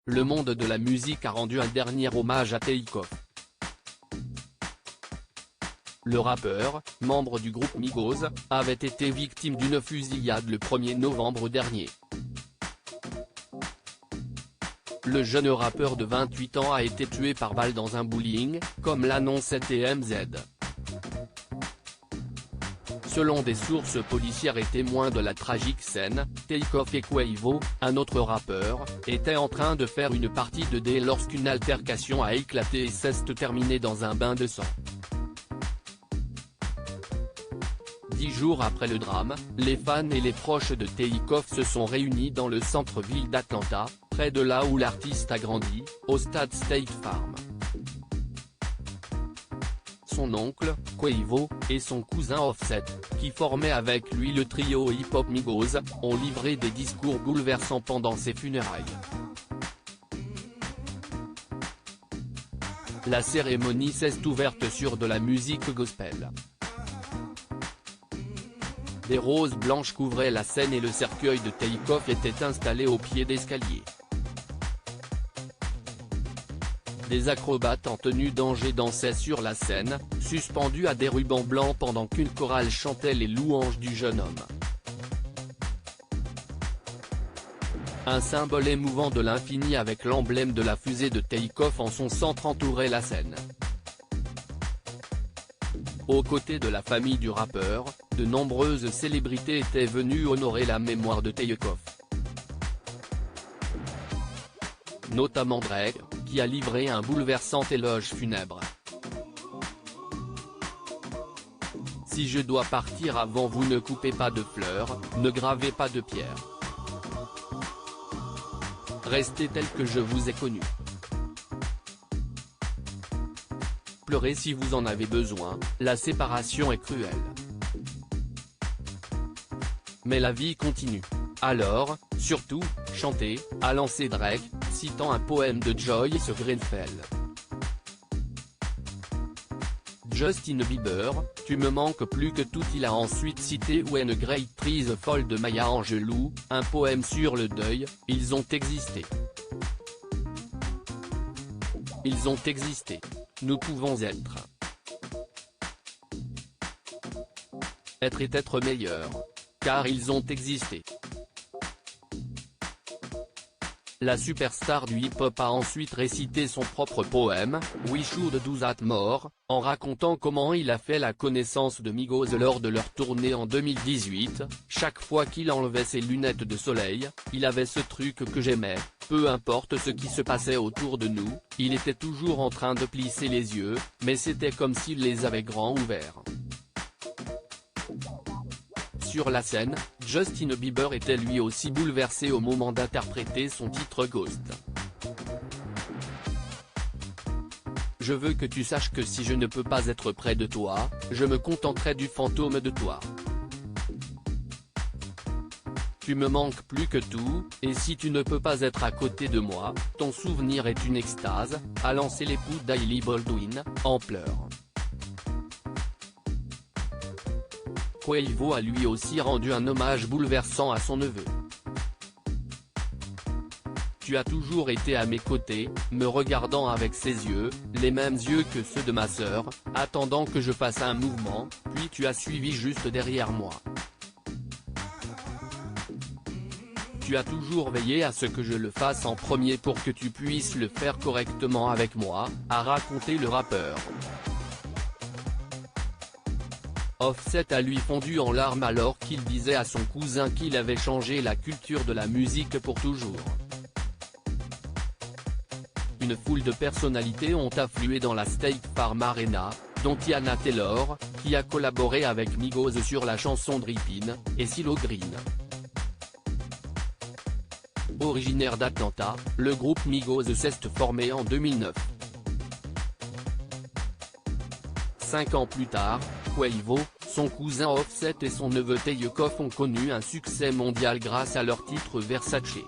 le monde de la musique a rendu un dernier hommage à Takeoff. Le rappeur, membre du groupe Migos, avait été victime d'une fusillade le 1er novembre dernier. Le jeune rappeur de 28 ans a été tué par balle dans un bowling, comme l'annonçait TMZ. Selon des sources policières et témoins de la tragique scène, Takeoff et Quavo, un autre rappeur, étaient en train de faire une partie de dés lorsqu'une altercation a éclaté et s'est terminée dans un bain de sang. 10 jours après le drame, les fans et les proches de Takeoff se sont réunis dans le centre-ville d'Atlanta, près de là où l'artiste a grandi, au stade State Farm. Son oncle, Quavo, et son cousin Offset, qui formaient avec lui le trio hip-hop Migos, ont livré des discours bouleversants pendant ses funérailles. La cérémonie s'est ouverte sur de la musique gospel. Des roses blanches couvraient la scène et le cercueil de Takeoff était installé au pied d'escalier. Des acrobates en tenue d'ange dansaient sur la scène, suspendus à des rubans blancs pendant qu'une chorale chantait les louanges du jeune homme. Un symbole émouvant de l'infini avec l'emblème de la fusée de Takeoff en son centre entourait la scène. Aux côtés de la famille du rappeur, de nombreuses célébrités étaient venues honorer la mémoire de Takeoff. Notamment Drake, qui a livré un bouleversant éloge funèbre. Si je dois partir avant vous, ne coupez pas de fleurs, ne gravez pas de pierres. Restez tel que je vous ai connu. Pleurez si vous en avez besoin, la séparation est cruelle. Mais la vie continue. Alors, surtout, chantez, a lancé Drake, citant un poème de Joyce Grenfell. Justin Bieber, tu me manques plus que tout. Il a ensuite cité When a Great Trees Fall de Maya Angelou, un poème sur le deuil. Ils ont existé. Ils ont existé. Nous pouvons être. Être et être meilleur. Car ils ont existé. La superstar du hip-hop a ensuite récité son propre poème, We Should Do That More, en racontant comment il a fait la connaissance de Migos lors de leur tournée en 2018, chaque fois qu'il enlevait ses lunettes de soleil, il avait ce truc que j'aimais, peu importe ce qui se passait autour de nous, il était toujours en train de plisser les yeux, mais c'était comme s'il les avait grands ouverts. Sur la scène, Justin Bieber était lui aussi bouleversé au moment d'interpréter son titre Ghost. Je veux que tu saches que si je ne peux pas être près de toi, je me contenterai du fantôme de toi. Tu me manques plus que tout, et si tu ne peux pas être à côté de moi, ton souvenir est une extase, a lancé l'époux d'Hailey Baldwin, en pleurs. Quavo a lui aussi rendu un hommage bouleversant à son neveu. Tu as toujours été à mes côtés, me regardant avec ses yeux, les mêmes yeux que ceux de ma sœur, attendant que je fasse un mouvement, puis tu as suivi juste derrière moi. Tu as toujours veillé à ce que je le fasse en premier pour que tu puisses le faire correctement avec moi, a raconté le rappeur. Offset a lui fondu en larmes alors qu'il disait à son cousin qu'il avait changé la culture de la musique pour toujours. Une foule de personnalités ont afflué dans la State Farm Arena, dont Tiana Taylor, qui a collaboré avec Migos sur la chanson Drippin', et CeeLo Green. Originaire d'Atlanta, le groupe Migos s'est formé en 2009. 5 ans plus tard, Quavo, son cousin Offset et son neveu Takeoff ont connu un succès mondial grâce à leur titre Versace.